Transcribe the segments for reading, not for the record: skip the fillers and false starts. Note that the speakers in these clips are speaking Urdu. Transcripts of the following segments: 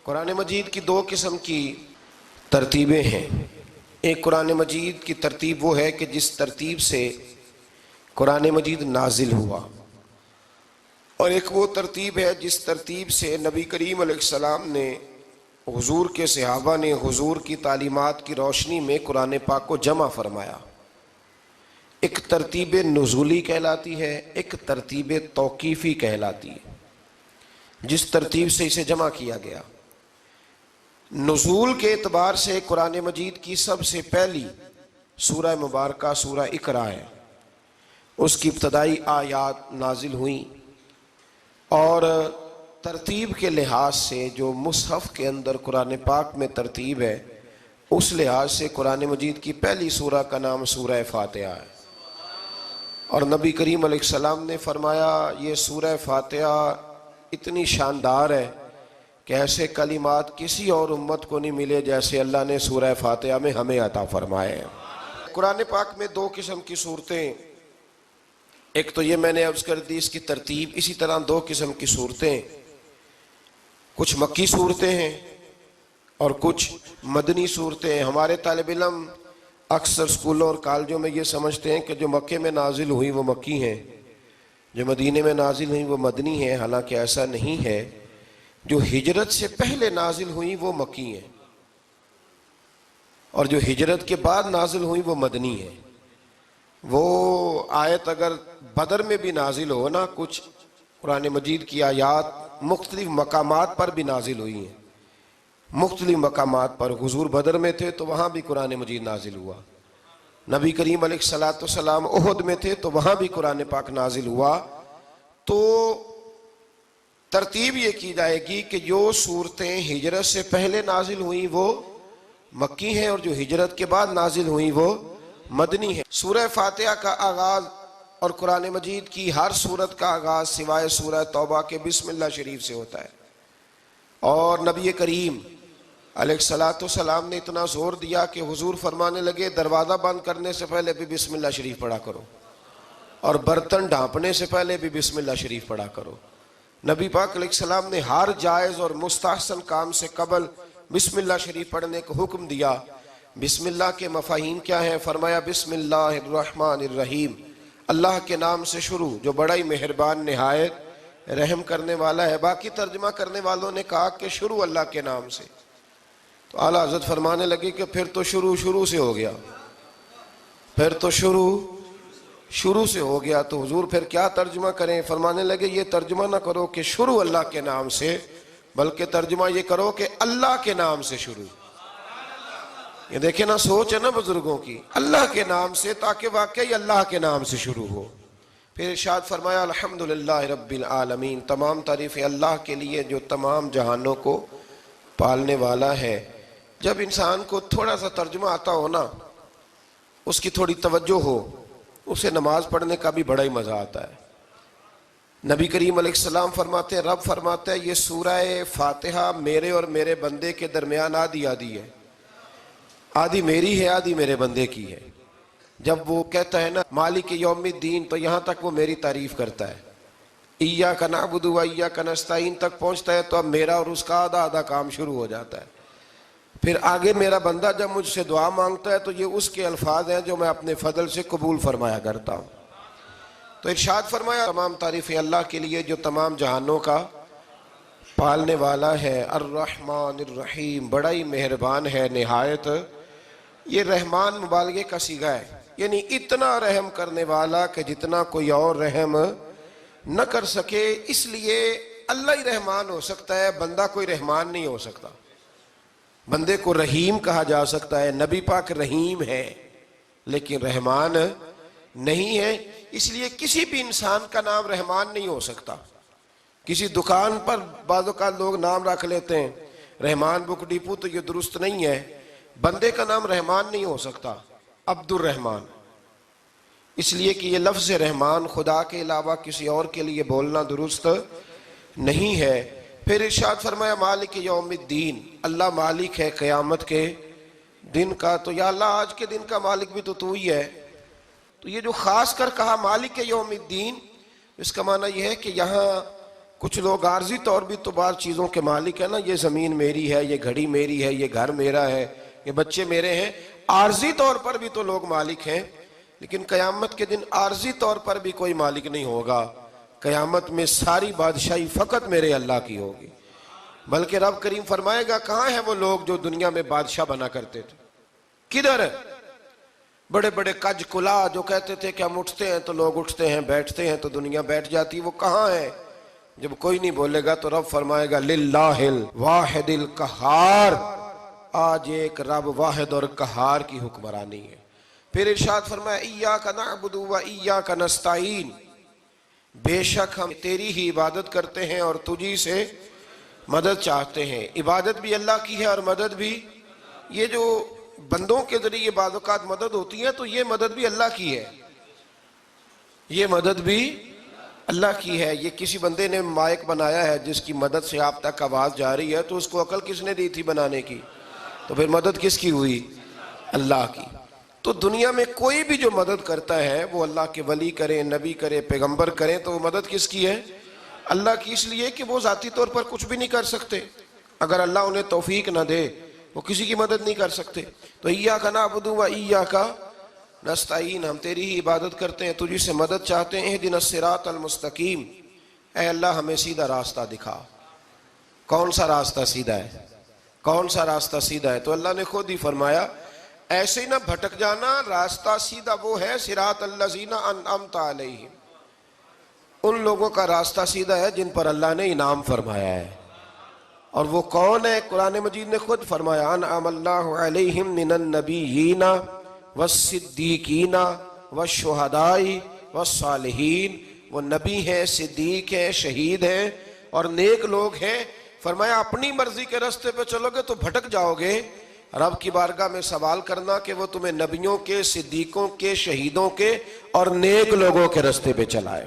قرآن مجید کی دو قسم کی ترتیبیں ہیں۔ ایک قرآن مجید کی ترتیب وہ ہے کہ جس ترتیب سے قرآن مجید نازل ہوا، اور ایک وہ ترتیب ہے جس ترتیب سے نبی کریم علیہ السلام نے، حضور کے صحابہ نے حضور کی تعلیمات کی روشنی میں قرآن پاک کو جمع فرمایا۔ ایک ترتیب نزولی کہلاتی ہے، ایک ترتیب توقیفی کہلاتی ہے۔ جس ترتیب سے اسے جمع کیا گیا، نزول کے اعتبار سے قرآن مجید کی سب سے پہلی سورہ مبارکہ سورہ اقرا ہے۔ اس کی ابتدائی آیات نازل ہوئیں، اور ترتیب کے لحاظ سے جو مصحف کے اندر قرآن پاک میں ترتیب ہے، اس لحاظ سے قرآن مجید کی پہلی سورہ کا نام سورہ فاتحہ ہے۔ اور نبی کریم علیہ السلام نے فرمایا یہ سورہ فاتحہ اتنی شاندار ہے کہ ایسے کلمات کسی اور امت کو نہیں ملے جیسے اللہ نے سورہ فاتحہ میں ہمیں عطا فرمائے ہیں۔ قرآن پاک میں دو قسم کی صورتیں، ایک تو یہ میں نے عرض کر دی اس کی ترتیب، اسی طرح دو قسم کی صورتیں، کچھ مکی صورتیں ہیں اور کچھ مدنی صورتیں ہیں۔ ہمارے طالب علم اکثر اسکولوں اور کالجوں میں یہ سمجھتے ہیں کہ جو مکے میں نازل ہوئی وہ مکی ہیں، جو مدینے میں نازل ہوئی وہ مدنی ہیں، حالانکہ ایسا نہیں ہے۔ جو ہجرت سے پہلے نازل ہوئی وہ مکی ہیں، اور جو ہجرت کے بعد نازل ہوئی وہ مدنی ہیں۔ وہ آیت اگر بدر میں بھی نازل ہو نا، کچھ قرآن مجید کی آیات مختلف مقامات پر بھی نازل ہوئی ہیں، مختلف مقامات پر۔ حضور بدر میں تھے تو وہاں بھی قرآن مجید نازل ہوا، نبی کریم علیہ السلام احد میں تھے تو وہاں بھی قرآن پاک نازل ہوا۔ تو ترتیب یہ کی جائے گی کہ جو صورتیں ہجرت سے پہلے نازل ہوئیں وہ مکی ہیں، اور جو ہجرت کے بعد نازل ہوئیں وہ مدنی ہیں۔ سورہ فاتحہ کا آغاز اور قرآن مجید کی ہر سورت کا آغاز سوائے سورہ توبہ کے بسم اللہ شریف سے ہوتا ہے، اور نبی کریم علیہ السلام نے اتنا زور دیا کہ حضور فرمانے لگے دروازہ بند کرنے سے پہلے بھی بسم اللہ شریف پڑھا کرو، اور برتن ڈھانپنے سے پہلے بھی بسم اللہ شریف پڑھا کرو۔ نبی پاک علیہ السلام نے ہر جائز اور مستحسن کام سے قبل بسم اللہ شریف پڑھنے کو حکم دیا۔ بسم اللہ کے مفاہیم کیا ہیں؟ فرمایا بسم اللہ الرحمن الرحیم، اللہ کے نام سے شروع جو بڑا ہی مہربان نہایت رحم کرنے والا ہے۔ باقی ترجمہ کرنے والوں نے کہا کہ شروع اللہ کے نام سے، تو اعلیٰ حضرت فرمانے لگے کہ پھر تو شروع سے ہو گیا، پھر تو شروع سے ہو گیا، تو حضور پھر کیا ترجمہ کریں؟ فرمانے لگے یہ ترجمہ نہ کرو کہ شروع اللہ کے نام سے، بلکہ ترجمہ یہ کرو کہ اللہ کے نام سے شروع۔ یہ دیکھیں نا، سوچ ہے نا بزرگوں کی، اللہ کے نام سے، تاکہ واقعی اللہ کے نام سے شروع ہو۔ پھر ارشاد فرمایا الحمدللہ رب العالمین، تمام تعریفیں اللہ کے لیے جو تمام جہانوں کو پالنے والا ہے۔ جب انسان کو تھوڑا سا ترجمہ آتا ہو نا، اس کی تھوڑی توجہ ہو، اسے نماز پڑھنے کا بھی بڑا ہی مزہ آتا ہے۔ نبی کریم علیہ السلام فرماتے ہیں، رب فرماتا ہے یہ سورہ فاتحہ میرے اور میرے بندے کے درمیان آدھی آدھی ہے، آدھی میری ہے آدھی میرے بندے کی ہے۔ جب وہ کہتا ہے نا مالک یوم الدین، تو یہاں تک وہ میری تعریف کرتا ہے، ایاک نعبد و ایاک نستعین تک پہنچتا ہے، تو اب میرا اور اس کا آدھا آدھا کام شروع ہو جاتا ہے۔ پھر آگے میرا بندہ جب مجھ سے دعا مانگتا ہے تو یہ اس کے الفاظ ہیں جو میں اپنے فضل سے قبول فرمایا کرتا ہوں۔ تو ارشاد فرمایا تمام تعریفیں اللہ کے لیے جو تمام جہانوں کا پالنے والا ہے، الرحمن الرحیم، بڑا ہی مہربان ہے نہایت۔ یہ رحمان مبالغے کا صیغہ ہے، یعنی اتنا رحم کرنے والا کہ جتنا کوئی اور رحم نہ کر سکے، اس لیے اللہ ہی رحمان ہو سکتا ہے، بندہ کوئی رحمان نہیں ہو سکتا۔ بندے کو رحیم کہا جا سکتا ہے، نبی پاک رحیم ہے لیکن رحمان نہیں ہے، اس لیے کسی بھی انسان کا نام رحمان نہیں ہو سکتا۔ کسی دکان پر بعض اوقات لوگ نام رکھ لیتے ہیں رحمان بک ڈپو، تو یہ درست نہیں ہے۔ بندے کا نام رحمان نہیں ہو سکتا، عبد الرحمان، اس لیے کہ یہ لفظ رحمان خدا کے علاوہ کسی اور کے لیے بولنا درست نہیں ہے۔ پھر ارشاد فرمایا مالک یوم الدین، اللہ مالک ہے قیامت کے دن کا۔ تو یا اللہ آج کے دن کا مالک بھی تو ہی ہے۔ تو یہ جو خاص کر کہا مالک یوم الدین، اس کا معنی یہ ہے کہ یہاں کچھ لوگ عارضی طور بھی تو بعض چیزوں کے مالک ہیں نا، یہ زمین میری ہے، یہ گھڑی میری ہے، یہ گھر میرا ہے، یہ بچے میرے ہیں، عارضی طور پر بھی تو لوگ مالک ہیں، لیکن قیامت کے دن عارضی طور پر بھی کوئی مالک نہیں ہوگا۔ قیامت میں ساری بادشاہی فقط میرے اللہ کی ہوگی۔ بلکہ رب کریم فرمائے گا کہاں ہیں وہ لوگ جو دنیا میں بادشاہ بنا کرتے تھے، کدھر ہے؟ بڑے بڑے کج کلا جو کہتے تھے کہ ہم اٹھتے ہیں تو لوگ اٹھتے ہیں، بیٹھتے ہیں تو دنیا بیٹھ جاتی، وہ کہاں ہے؟ جب کوئی نہیں بولے گا تو رب فرمائے گا للہ الواحد القہار، آج ایک رب واحد اور قہار کی حکمرانی ہے۔ پھر ارشاد فرمایا ایاک نعبد و ایاک نستعین، بے شک ہم تیری ہی عبادت کرتے ہیں اور تجھی سے مدد چاہتے ہیں۔ عبادت بھی اللہ کی ہے اور مدد بھی، یہ جو بندوں کے ذریعے بعض اوقات مدد ہوتی ہے تو یہ مدد بھی اللہ کی ہے، یہ مدد بھی اللہ کی ہے۔ یہ کسی بندے نے مائک بنایا ہے جس کی مدد سے آپ تک آواز جا رہی ہے، تو اس کو عقل کس نے دی تھی بنانے کی؟ تو پھر مدد کس کی ہوئی؟ اللہ کی۔ تو دنیا میں کوئی بھی جو مدد کرتا ہے وہ اللہ کے ولی کریں، نبی کرے، پیغمبر کریں، تو وہ مدد کس کی ہے؟ اللہ کی، اس لیے کہ وہ ذاتی طور پر کچھ بھی نہیں کر سکتے، اگر اللہ انہیں توفیق نہ دے وہ کسی کی مدد نہیں کر سکتے۔ تو ایاک نعبد و ایاک نستعین، ہم تیری ہی عبادت کرتے ہیں، تجھی سے مدد چاہتے ہیں۔ اہدنا الصراط المستقیم، اے اللہ ہمیں سیدھا راستہ دکھا۔ کون سا راستہ سیدھا ہے؟ کون سا راستہ سیدھا ہے؟ تو اللہ نے خود ہی فرمایا ایسے ہی نہ بھٹک جانا، راستہ سیدھا وہ ہے صراط الذین انعمت علیہم، ان لوگوں کا راستہ سیدھا ہے جن پر اللہ نے انعام فرمایا ہے۔ اور وہ کون ہے؟ قرآن مجید نے خود فرمایا انعم اللہ علیہم من النبیین والصدیقین والشہداء والصالحین، وہ نبی ہیں، صدیق ہیں، شہید ہیں اور نیک لوگ ہیں۔ فرمایا اپنی مرضی کے راستے پہ چلو گے تو بھٹک جاؤ گے، رب کی بارگاہ میں سوال کرنا کہ وہ تمہیں نبیوں کے، صدیقوں کے، شہیدوں کے اور نیک لوگوں کے راستے پہ چلائے۔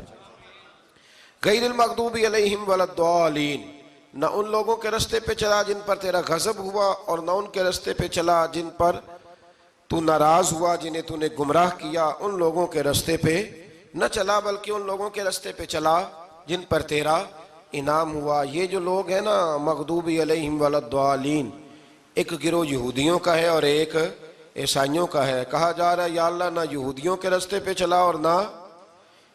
غیر المغضوب علیہم ولا الضالین، نہ ان لوگوں کے راستے پہ چلا جن پر تیرا غضب ہوا، اور نہ ان کے راستے پہ چلا جن پر تو ناراض ہوا، جنہیں تو نے گمراہ کیا، ان لوگوں کے راستے پہ نہ چلا، بلکہ ان لوگوں کے راستے پہ چلا جن پر تیرا انعام ہوا۔ یہ جو لوگ ہیں نا مغضوب علیہم ولا الضالین، ایک گروہ یہودیوں کا ہے اور ایک عیسائیوں کا ہے۔ کہا جا رہا ہے یا اللہ نہ یہودیوں کے راستے پہ چلا اور نہ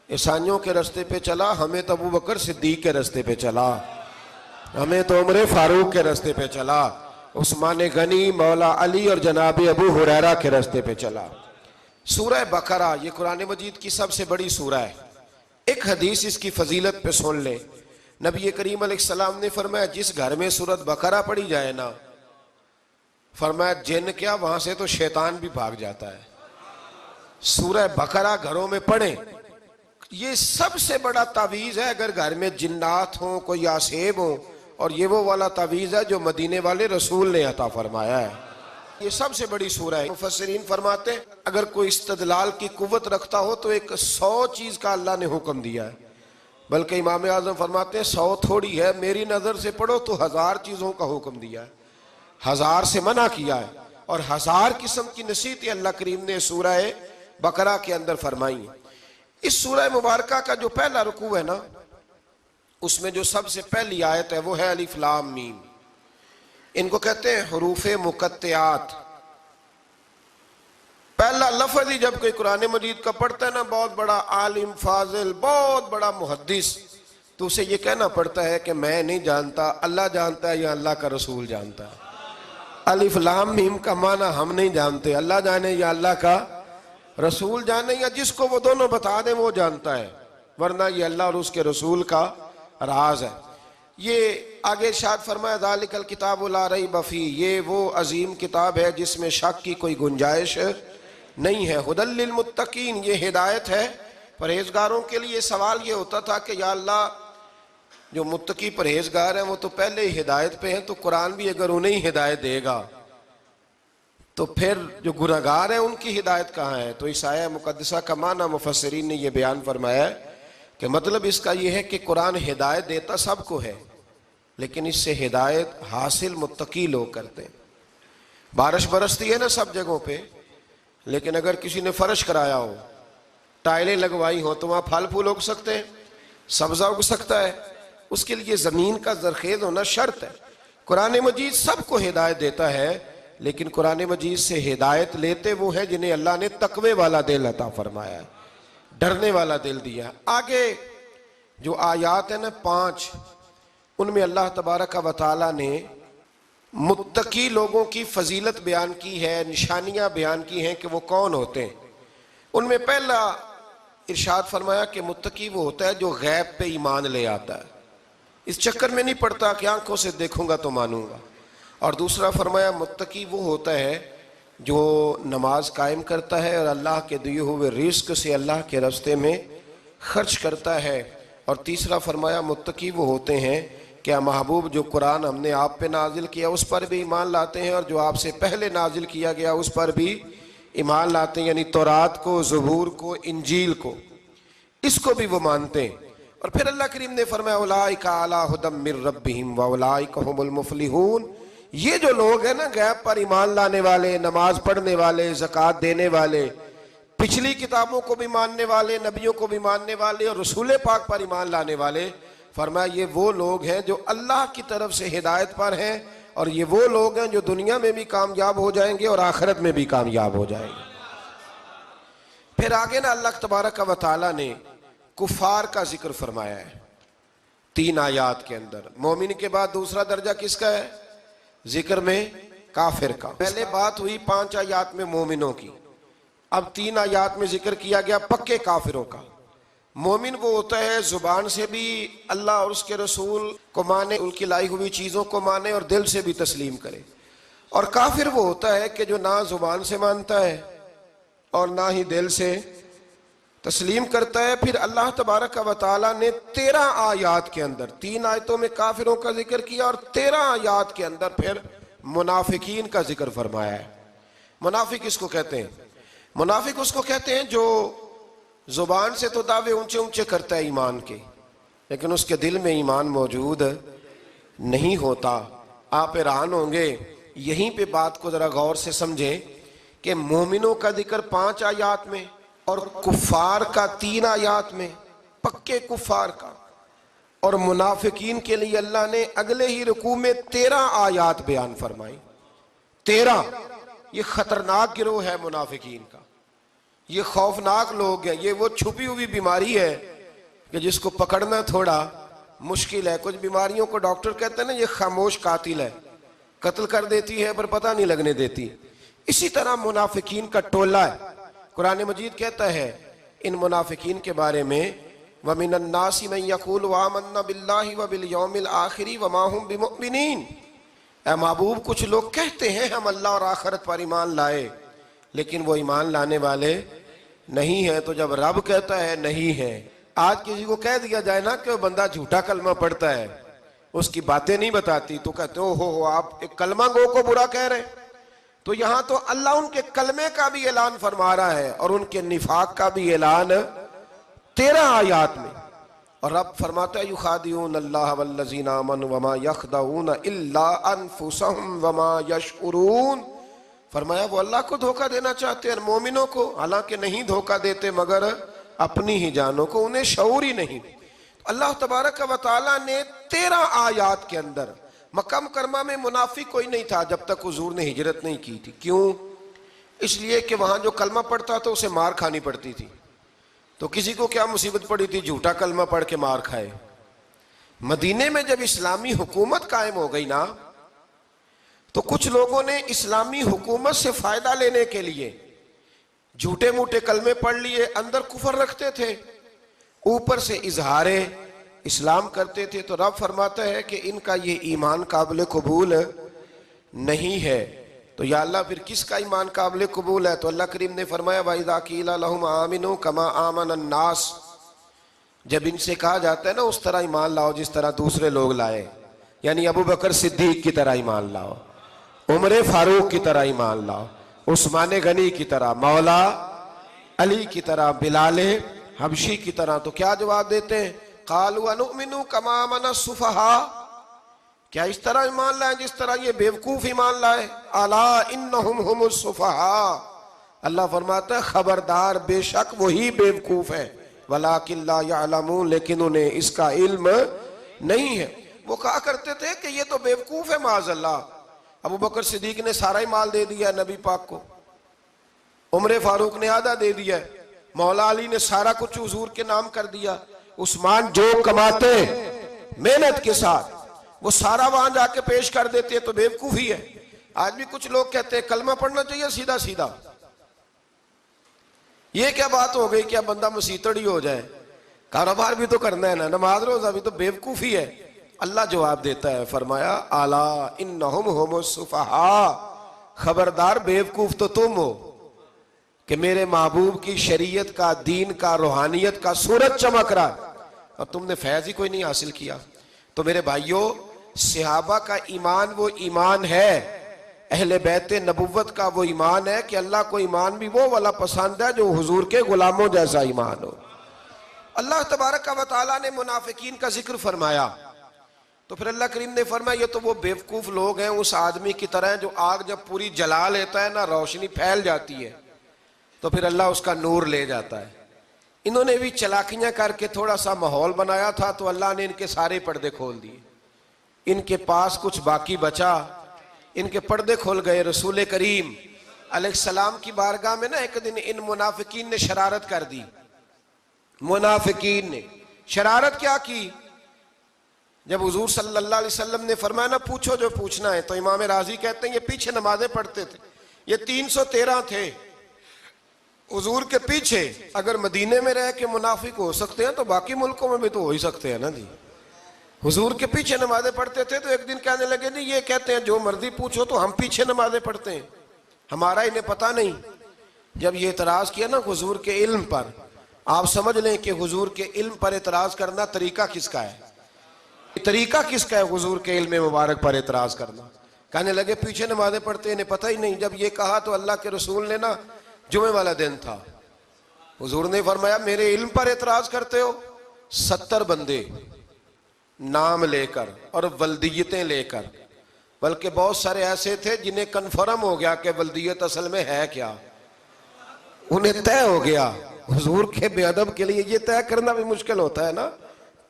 عیسائیوں کے راستے پہ چلا، ہمیں تو ابو بکر صدیق کے راستے پہ چلا، ہمیں تو عمر فاروق کے راستے پہ چلا، عثمان غنی، مولا علی اور جناب ابو ہریرہ کے راستے پہ چلا۔ سورہ بقرہ یہ قرآن مجید کی سب سے بڑی سورہ ہے۔ ایک حدیث اس کی فضیلت پہ سن لے، نبی کریم علیہ السلام نے فرمایا جس گھر میں سورۃ بقرہ پڑھی جائے نا، فرمایا جن کیا وہاں سے تو شیطان بھی بھاگ جاتا ہے۔ سورہ بقرہ گھروں میں پڑھیں، یہ سب سے بڑا تعویذ ہے۔ اگر گھر میں جنات ہوں، کوئی آسیب ہوں، اور یہ وہ والا تعویذ ہے جو مدینے والے رسول نے عطا فرمایا ہے۔ یہ سب سے بڑی سورہ ہے۔ مفسرین فرماتے ہیں اگر کوئی استدلال کی قوت رکھتا ہو تو ایک 100 چیز کا اللہ نے حکم دیا ہے، بلکہ امام اعظم فرماتے ہیں 100 تھوڑی ہے، میری نظر سے پڑھو تو 1000 چیزوں کا حکم دیا ہے، 1000 سے منع کیا ہے، اور 1000 قسم کی نصیحتیں اللہ کریم نے سورہ بقرہ کے اندر فرمائی ہیں۔ اس سورہ مبارکہ کا جو پہلا رکوع ہے نا، اس میں جو سب سے پہلی آیت ہے وہ ہے الف لام میم، ان کو کہتے ہیں حروف مقطعات۔ پہلا لفظ ہی جب کوئی قرآن مجید کا پڑھتا ہے نا، بہت بڑا عالم، فاضل، بہت بڑا محدث، تو اسے یہ کہنا پڑتا ہے کہ میں نہیں جانتا، اللہ جانتا ہے یا اللہ کا رسول جانتا ہے۔ الف لام میم کا معنی ہم نہیں جانتے، اللہ جانے یا اللہ کا رسول جانے، یا جس کو وہ دونوں بتا دیں وہ جانتا ہے، ورنہ یہ اللہ اور اس کے رسول کا راز ہے۔ یہ آگے ارشاد فرمایا ذالک الکتاب لا ریب فیہ، یہ وہ عظیم کتاب ہے جس میں شک کی کوئی گنجائش نہیں ہے۔ ھدی للمتقین، یہ ہدایت ہے پرہیزگاروں کے لیے۔ سوال یہ ہوتا تھا کہ یا اللہ جو متقی پرہیزگار ہیں وہ تو پہلے ہی ہدایت پہ ہیں، تو قرآن بھی اگر انہیں ہدایت دے گا تو پھر جو گناہگار ہیں ان کی ہدایت کہاں ہے؟ تو اس آیہ مقدسہ کا معنی مفسرین نے یہ بیان فرمایا ہے کہ مطلب اس کا یہ ہے کہ قرآن ہدایت دیتا سب کو ہے، لیکن اس سے ہدایت حاصل متقی لوگ کرتے ہیں۔ بارش برستی ہے نا سب جگہوں پہ، لیکن اگر کسی نے فرش کرایا ہو، ٹائلیں لگوائی ہو، تو وہاں پھل پھول اگ سکتے ہیں، سبزہ اگ سکتا ہے، اس کے لیے زمین کا زرخیز ہونا شرط ہے۔ قرآن مجید سب کو ہدایت دیتا ہے، لیکن قرآن مجید سے ہدایت لیتے وہ ہیں جنہیں اللہ نے تقوی والا دل عطا فرمایا ہے، ڈرنے والا دل دیا ہے۔ آگے جو آیات ہیں نا 5، ان میں اللہ تبارک و تعالیٰ نے متقی لوگوں کی فضیلت بیان کی ہے، نشانیاں بیان کی ہیں کہ وہ کون ہوتے ہیں۔ ان میں پہلا ارشاد فرمایا کہ متقی وہ ہوتا ہے جو غیب پہ ایمان لے آتا ہے، اس چکر میں نہیں پڑتا کہ آنکھوں سے دیکھوں گا تو مانوں گا۔ اور دوسرا فرمایا متقی وہ ہوتا ہے جو نماز قائم کرتا ہے اور اللہ کے دیے ہوئے رزق سے اللہ کے راستے میں خرچ کرتا ہے۔ اور تیسرا فرمایا متقی وہ ہوتے ہیں کہ محبوب جو قرآن ہم نے آپ پہ نازل کیا اس پر بھی ایمان لاتے ہیں، اور جو آپ سے پہلے نازل کیا گیا اس پر بھی ایمان لاتے ہیں، یعنی تورات کو، زبور کو، انجیل کو، اس کو بھی وہ مانتے ہیں۔ اور پھر اللہ کریم نے فرمایا اولئک علی ھدی من ربہم واولئک ھم المفلحون، یہ جو لوگ ہیں نا غیب پر ایمان لانے والے، نماز پڑھنے والے، زکوٰۃ دینے والے، پچھلی کتابوں کو بھی ماننے والے، نبیوں کو بھی ماننے والے، اور رسول پاک پر ایمان لانے والے، فرمایا یہ وہ لوگ ہیں جو اللہ کی طرف سے ہدایت پر ہیں، اور یہ وہ لوگ ہیں جو دنیا میں بھی کامیاب ہو جائیں گے اور آخرت میں بھی کامیاب ہو جائیں گے۔ پھر آگے نا اللہ تبارک و تعالیٰ نے کفار کا ذکر فرمایا ہے 3 آیات کے اندر۔ مومن کے بعد دوسرا درجہ کس کا ہے ذکر میں؟ کافر کا۔ پہلے بات ہوئی 5 آیات میں مومنوں کی، اب 3 آیات میں ذکر کیا گیا پکے کافروں کا۔ مومن وہ ہوتا ہے زبان سے بھی اللہ اور اس کے رسول کو مانے، ان کی لائی ہوئی چیزوں کو مانے اور دل سے بھی تسلیم کرے، اور کافر وہ ہوتا ہے کہ جو نہ زبان سے مانتا ہے اور نہ ہی دل سے تسلیم کرتا ہے۔ پھر اللہ تبارک و تعالیٰ نے 13 آیات کے اندر، 3 آیتوں میں کافروں کا ذکر کیا اور 13 آیات کے اندر پھر منافقین کا ذکر فرمایا ہے۔ منافق اس کو کہتے ہیں، منافق اس کو کہتے ہیں جو زبان سے تو دعوے اونچے اونچے کرتا ہے ایمان کے، لیکن اس کے دل میں ایمان موجود نہیں ہوتا۔ آپ حیران ہوں گے، یہیں پہ بات کو ذرا غور سے سمجھیں کہ مومنوں کا ذکر 5 آیات میں اور کفار کا 3 آیات میں، پکے کفار کا، اور منافقین کے لیے اللہ نے اگلے ہی رکوع میں 13 آیات بیان فرمائی۔ 13، یہ خطرناک گروہ ہے منافقین کا، یہ خوفناک لوگ ہیں، یہ وہ چھپی ہوئی بیماری ہے کہ جس کو پکڑنا تھوڑا مشکل ہے۔ کچھ بیماریوں کو ڈاکٹر کہتے ہیں نا یہ خاموش قاتل ہے، قتل کر دیتی ہے پر پتہ نہیں لگنے دیتی، اسی طرح منافقین کا ٹولہ ہے۔ قرآن مجید کہتا ہے ان منافقین کے بارے میں وَمِنَ النَّاسِ مَن يَقُولُ آمَنَّا بِاللَّهِ وَبِالْيَوْمِ الْآخِرِ وَمَا هُمْ بِمُؤْمِنِينَ، اے محبوب کچھ لوگ کہتے ہیں ہم اللہ اور آخرت پر ایمان لائے، لیکن وہ ایمان لانے والے نہیں ہے۔ تو جب رب کہتا ہے نہیں ہے، آج کسی کو کہہ دیا جائے نا کہ وہ بندہ جھوٹا کلمہ پڑھتا ہے، اس کی باتیں نہیں بتاتی، تو کہتے ہو آپ ایک کلمہ گو کو برا کہہ رہے ہیں۔ تو یہاں تو اللہ ان کے کلمے کا بھی اعلان فرما رہا ہے اور ان کے نفاق کا بھی اعلان 13 آیات میں، اور رب فرماتا ہے یخادعون اللہ والذین آمنوا وما یخدعون الا انفسهم وما یشعرون، فرمایا وہ اللہ کو دھوکہ دینا چاہتے ہیں مومنوں کو، حالانکہ نہیں دھوکہ دیتے مگر اپنی ہی جانوں کو، انہیں شعور ہی نہیں۔ اللہ تبارک و تعالیٰ نے 13 آیات کے اندر، مکہ مکرمہ میں منافق کوئی نہیں تھا جب تک حضور نے ہجرت نہیں کی تھی۔ کیوں؟ اس لیے کہ وہاں جو کلمہ پڑھتا تھا اسے مار کھانی پڑتی تھی۔ تو کسی کو کیا مصیبت پڑی تھی جھوٹا کلمہ پڑھ کے مار کھائے؟ مدینے میں جب اسلامی حکومت قائم ہو گئی نا، تو کچھ لوگوں نے اسلامی حکومت سے فائدہ لینے کے لیے جھوٹے موٹے کلمے پڑھ لیے، اندر کفر رکھتے تھے، اوپر سے اظہار اسلام کرتے تھے۔ تو رب فرماتا ہے کہ ان کا یہ ایمان قابل قبول نہیں ہے۔ تو یا اللہ پھر کس کا ایمان قابل قبول ہے؟ تو اللہ کریم نے فرمایا وَإِذَا قِيلَ لَهُمْ آمِنُوا كَمَا آمَنَ النَّاسِ، جب ان سے کہا جاتا ہے نا اس طرح ایمان لاؤ جس طرح دوسرے لوگ لائے، یعنی ابو بکر صدیق کی طرح ایمان لاؤ، عمر فاروق کی طرح ایمان لاؤ، عثمان غنی کی طرح، مولا علی کی طرح، بلال حبشی کی طرح، تو کیا جواب دیتے ہیں؟ قَالُوا أَنُؤْمِنُوا كَمَا آمَنَ السُّفَهَاءُ، کیا اس طرح ایمان لائے جس طرح یہ بیوقوف ایمان لائے؟ الا انہم ہم السفہاء، اللہ فرماتا ہے خبردار بے شک وہی بیوقوف ہے، ولیکن لا یعلمون، لیکن انہیں اس کا علم نہیں ہے۔ وہ کہا کرتے تھے کہ یہ تو بیوقوف ہے معاذ اللہ۔ ابو بکر صدیق نے سارا ہی مال دے دیا نبی پاک کو، عمر فاروق نے آدھا دے دیا، مولا علی نے سارا کچھ حضور کے نام کر دیا، عثمان جو کماتے محنت کے ساتھ وہ سارا وہاں جا کے پیش کر دیتے، تو بیوقوفی ہے۔ آج بھی کچھ لوگ کہتے ہیں کلمہ پڑھنا چاہیے سیدھا سیدھا۔ یہ کیا بات ہو گئی کہ اب بندہ مسیتڑی ہو جائے؟ کاروبار بھی تو کرنا ہے نا، نماز روزہ بھی تو بیوقوفی ہے۔ اللہ جواب دیتا ہے، فرمایا الا انہم هم السفہاء، خبردار بیوقوف تو تم ہو کہ میرے محبوب کی شریعت کا، دین کا، روحانیت کا سورج چمک رہا اور تم نے فیض ہی کوئی نہیں حاصل کیا۔ تو میرے بھائیوں، صحابہ کا ایمان وہ ایمان ہے، اہل بیت نبوت کا وہ ایمان ہے کہ اللہ کو ایمان بھی وہ والا پسند ہے جو حضور کے غلاموں جیسا ایمان ہو۔ اللہ تبارک و تعالیٰ نے منافقین کا ذکر فرمایا تو پھر اللہ کریم نے فرمایا یہ تو وہ بیوقوف لوگ ہیں اس آدمی کی طرح جو آگ جب پوری جلا لیتا ہے نا، روشنی پھیل جاتی ہے تو پھر اللہ اس کا نور لے جاتا ہے۔ انہوں نے بھی چلاکیاں کر کے تھوڑا سا ماحول بنایا تھا تو اللہ نے ان کے سارے پردے کھول دیے، ان کے پاس کچھ باقی بچا، ان کے پردے کھول گئے۔ رسول کریم علیہ السلام کی بارگاہ میں نا ایک دن ان منافقین نے شرارت کر دی۔ منافقین نے شرارت کیا کی؟ جب حضور صلی اللہ علیہ وسلم نے فرمایا نا پوچھو جو پوچھنا ہے، تو امام راضی کہتے ہیں یہ پیچھے نمازیں پڑھتے تھے، یہ 313 تھے حضور کے پیچھے۔ اگر مدینے میں رہ کے منافق ہو سکتے ہیں تو باقی ملکوں میں بھی تو ہو ہی سکتے ہیں نا جی۔ حضور کے پیچھے نمازیں پڑھتے تھے تو ایک دن کہنے لگے نہیں یہ کہتے ہیں جو مرضی پوچھو تو ہم پیچھے نمازیں پڑھتے ہیں، ہمارا انہیں پتہ نہیں۔ جب یہ اعتراض کیا نا حضور کے علم پر، آپ سمجھ لیں کہ حضور کے علم پر اعتراض کرنا طریقہ کس کا ہے؟ طریقہ کس کا ہے حضور کے علم مبارک پر اعتراض کرنا؟ کہنے لگے پیچھے نمازیں پڑھتے انہیں پتہ ہی نہیں۔ جب یہ کہا تو اللہ کے رسول نے نا، جمعے والا دن تھا، حضور نے فرمایا میرے علم پر اعتراض کرتے ہو؟ 70 بندے نام لے کر اور ولدیتیں لے کر، بلکہ بہت سارے ایسے تھے جنہیں کنفرم ہو گیا کہ ولدیت اصل میں ہے کیا، انہیں طے ہو گیا۔ حضور کے بے ادب کے لیے یہ طے کرنا بھی مشکل ہوتا ہے نا،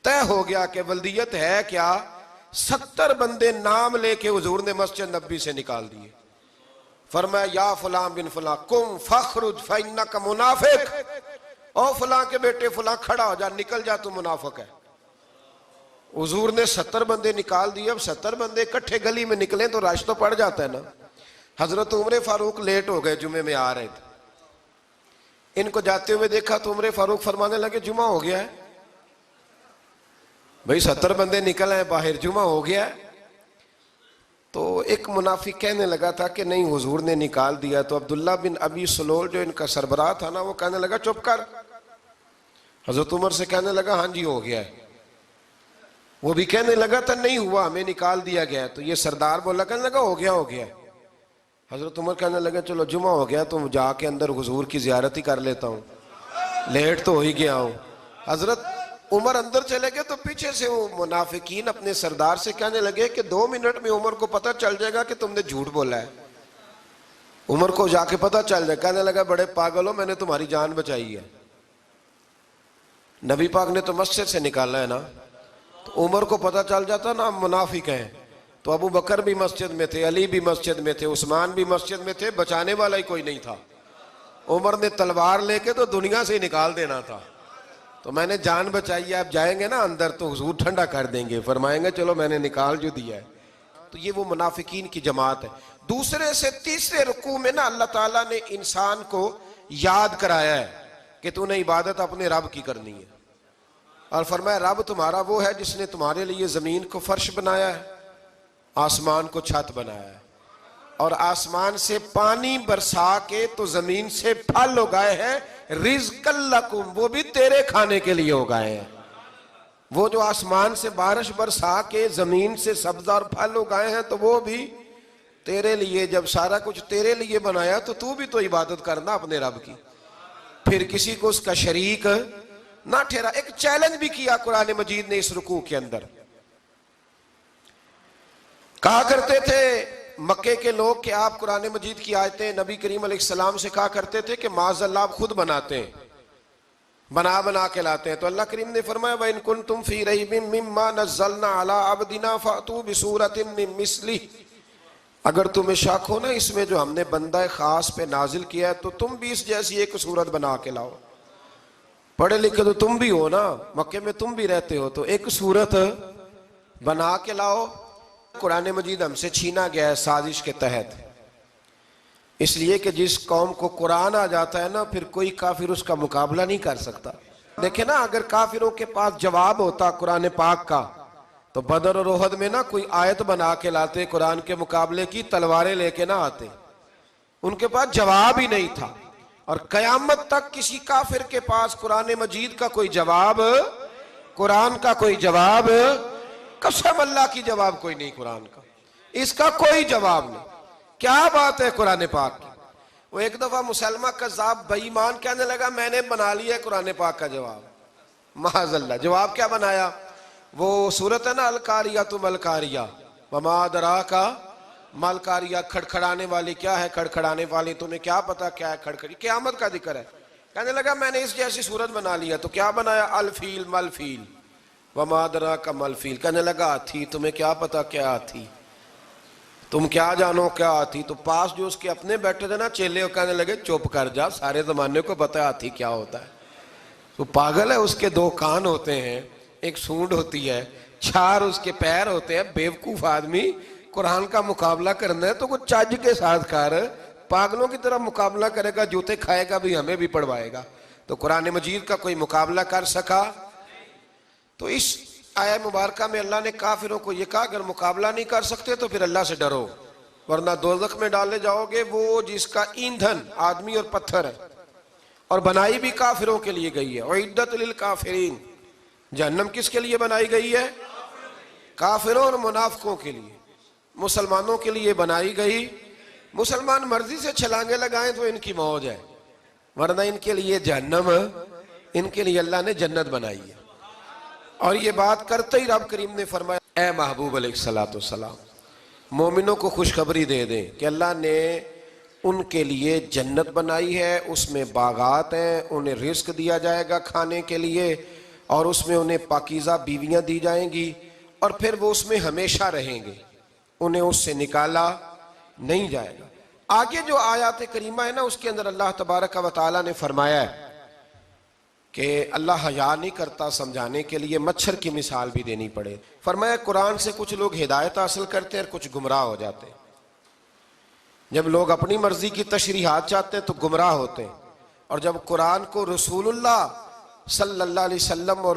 طے ہو گیا کہ ولدیت ہے کیا۔ 70 بندے نام لے کے حضور نے مسجد نبی سے نکال دیے، فرمایا یا فلاں بن فلاں قم فخرج فإنک منافق، او فلاں کے بیٹے فلاں کھڑا ہو جا، نکل جا تو منافق ہے۔ حضور نے 70 بندے نکال دیے۔ اب 70 بندے اکٹھے گلی میں نکلیں تو رش تو پڑ جاتا ہے نا۔ حضرت عمر فاروق لیٹ ہو گئے، جمعے میں آ رہے تھے، ان کو جاتے ہوئے دیکھا تو عمر فاروق فرمانے لگے جمعہ ہو گیا ہے بھئی، 70 بندے نکل آئے باہر، جمعہ ہو گیا ہے۔ تو ایک منافق کہنے لگا تھا کہ نہیں حضور نے نکال دیا، تو عبداللہ بن ابی سلول جو ان کا سربراہ تھا نا، وہ کہنے لگا چپ کر۔ حضرت عمر سے کہنے لگا ہاں جی ہو گیا ہے۔ وہ بھی کہنے لگا تھا نہیں ہوا، ہمیں نکال دیا گیا ہے۔ تو یہ سردار بولا، کہنے لگا ہو گیا ہے۔ حضرت عمر کہنے لگا چلو جمعہ ہو گیا تو جا کے اندر حضور کی زیارت ہی کر لیتا ہوں، لیٹ تو ہو ہی گیا ہوں۔ حضرت عمر اندر چلے گئے تو پیچھے سے وہ منافقین اپنے سردار سے کہنے لگے کہ 2 منٹ میں عمر کو پتہ چل جائے گا کہ تم نے جھوٹ بولا ہے۔ عمر کو جا کے پتہ چل جائے، کہنے لگا بڑے پاگل ہو، میں نے تمہاری جان بچائی ہے، نبی پاک نے تو مسجد سے نکالا ہے نا۔ تو عمر کو پتہ چل جاتا نا ہم منافق ہیں، تو ابو بکر بھی مسجد میں تھے، علی بھی مسجد میں تھے، عثمان بھی مسجد میں تھے، بچانے والا ہی کوئی نہیں تھا۔ عمر نے تلوار لے کے تو دنیا سے ہی نکال دینا تھا، تو میں نے جان بچائی ہے، آپ جائیں گے نا اندر تو حضور ٹھنڈا کر دیں گے، فرمائیں گے چلو میں نے نکال جو دیا ہے۔ تو یہ وہ منافقین کی جماعت ہے۔ دوسرے سے تیسرے رکوع میں نا اللہ تعالیٰ نے انسان کو یاد کرایا ہے کہ تو نے عبادت اپنے رب کی کرنی ہے، اور فرمایا رب تمہارا وہ ہے جس نے تمہارے لیے زمین کو فرش بنایا ہے، آسمان کو چھت بنایا ہے، اور آسمان سے پانی برسا کے تو زمین سے پھل اگائے ہیں، رزقا لکم، وہ بھی تیرے کھانے کے لیے اگائے ہیں۔ وہ جو آسمان سے بارش برسا کے زمین سے سبز اور پھل اگائے ہیں تو وہ بھی تیرے لیے۔ جب سارا کچھ تیرے لیے بنایا تو بھی تو عبادت کرنا اپنے رب کی، پھر کسی کو اس کا شریک نہ ٹھہرا۔ ایک چیلنج بھی کیا قرآن مجید نے اس رکوع کے اندر، کہا کرتے تھے مکے کے لوگ کہ آپ قرآن مجید کی آیتیں نبی کریم علیہ السلام سے کہا کرتے تھے کہ معاذ اللہ آپ خود بناتے ہیں، بنا بنا کے لاتے ہیں. تو اللہ کریم نے فرمایا وَإِن كُنتُمْ فِي رَيْبٍ مِّمَّا نَزَّلْنَا عَلَىٰ عَبْدِنَا فَأْتُوا بِسُورَةٍ مِّن مِّثْلِهِ. اگر تمہیں شک ہو نا اس میں جو ہم نے بندہ خاص پہ نازل کیا ہے تو تم بھی اس جیسی ایک صورت بنا کے لاؤ. پڑھے لکھے تو تم بھی ہو نا, مکے میں تم بھی رہتے ہو, تو ایک صورت بنا کے لاؤ. قرآن مجید ہم سے چھینا گیا ہے سازش کے تحت, اس لیے کہ جس قوم کو قرآن آ جاتا ہے نا پھر کوئی کافر اس کا مقابلہ نہیں کر سکتا. دیکھیں نا, اگر کافروں کے پاس جواب ہوتا قرآن پاک کا تو بدر اور احد میں نا کوئی آیت بنا کے لاتے, قرآن کے مقابلے کی تلواریں لے کے نہ آتے. ان کے پاس جواب ہی نہیں تھا. اور قیامت تک کسی کافر کے پاس قرآن مجید کا کوئی جواب, قرآن کا کوئی جواب, قسم اللہ کی جواب کوئی نہیں قرآن کا, اس کا کوئی جواب نہیں. کیا بات ہے قرآن پاک کی. وہ ایک دفعہ مسلمہ کذاب بے ایمان کہنے لگا میں نے بنا لیا ہے قرآن پاک کا جواب. معاذ اللہ, جواب کیا بنایا؟ وہ صورت ہے نا القاریۃ ما القاریۃ وما ادراک ما القاریۃ, کھڑکھڑانے والی کیا ہے, کھڑکھڑانے والی تمہیں کیا پتا کیا ہے کھڑکھڑی, قیامت کا ذکر ہے. کہنے لگا میں نے اس جیسی صورت بنا لیا. تو کیا بنایا؟ الفیل مل فیل وما ادراک ما الفیل. کہنے لگا ہاتھی, تمہیں کیا پتا کیا ہاتھی, تم کیا جانو کیا ہاتھی. تو پاس جو اس کے اپنے بیٹھے تھے نا چیلے, کہنے لگے چپ کر جا, سارے زمانے کو پتا ہے ہاتھی کیا ہوتا ہے. تو پاگل ہے, اس کے دو کان ہوتے ہیں, ایک سونڈ ہوتی ہے, چار اس کے پیر ہوتے ہیں. بیوقوف آدمی قرآن کا مقابلہ کرنا ہے تو کچھ چج کے ساتھ کر, پاگلوں کی طرح مقابلہ کرے گا, جوتے کھائے گا بھی ہمیں بھی پڑھوائے گا. تو قرآن مجید کا کوئی مقابلہ کر سکا؟ تو اس آیہ مبارکہ میں اللہ نے کافروں کو یہ کہا اگر مقابلہ نہیں کر سکتے تو پھر اللہ سے ڈرو ورنہ دوزخ میں ڈالے جاؤ گے. وہ جس کا ایندھن آدمی اور پتھر ہے, اور بنائی بھی کافروں کے لیے گئی ہے. اعدت للکافرین, جہنم کس کے لیے بنائی گئی ہے؟ کافروں اور منافقوں کے لیے. مسلمانوں کے لیے بنائی گئی. مسلمان مرضی سے چھلانگے لگائیں تو ان کی موج ہے, ورنہ ان کے لیے جہنم, ان کے لیے اللہ نے جنت بنائی ہے. اور یہ بات کرتے ہی رب کریم نے فرمایا اے محبوب علیہ السلام مومنوں کو خوشخبری دے دیں کہ اللہ نے ان کے لیے جنت بنائی ہے, اس میں باغات ہیں, انہیں رزق دیا جائے گا کھانے کے لیے, اور اس میں انہیں پاکیزہ بیویاں دی جائیں گی, اور پھر وہ اس میں ہمیشہ رہیں گے, انہیں اس سے نکالا نہیں جائے گا. آگے جو آیات کریمہ ہے نا اس کے اندر اللہ تبارک و تعالیٰ نے فرمایا ہے کہ اللہ حیا نہیں کرتا سمجھانے کے لیے مچھر کی مثال بھی دینی پڑے. فرمایا قرآن سے کچھ لوگ ہدایت حاصل کرتے ہیں اور کچھ گمراہ ہو جاتے ہیں. جب لوگ اپنی مرضی کی تشریحات چاہتے ہیں تو گمراہ ہوتے ہیں, اور جب قرآن کو رسول اللہ صلی اللہ علیہ وسلم اور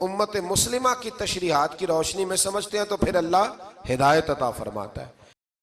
امت مسلمہ کی تشریحات کی روشنی میں سمجھتے ہیں تو پھر اللہ ہدایت عطا فرماتا ہے.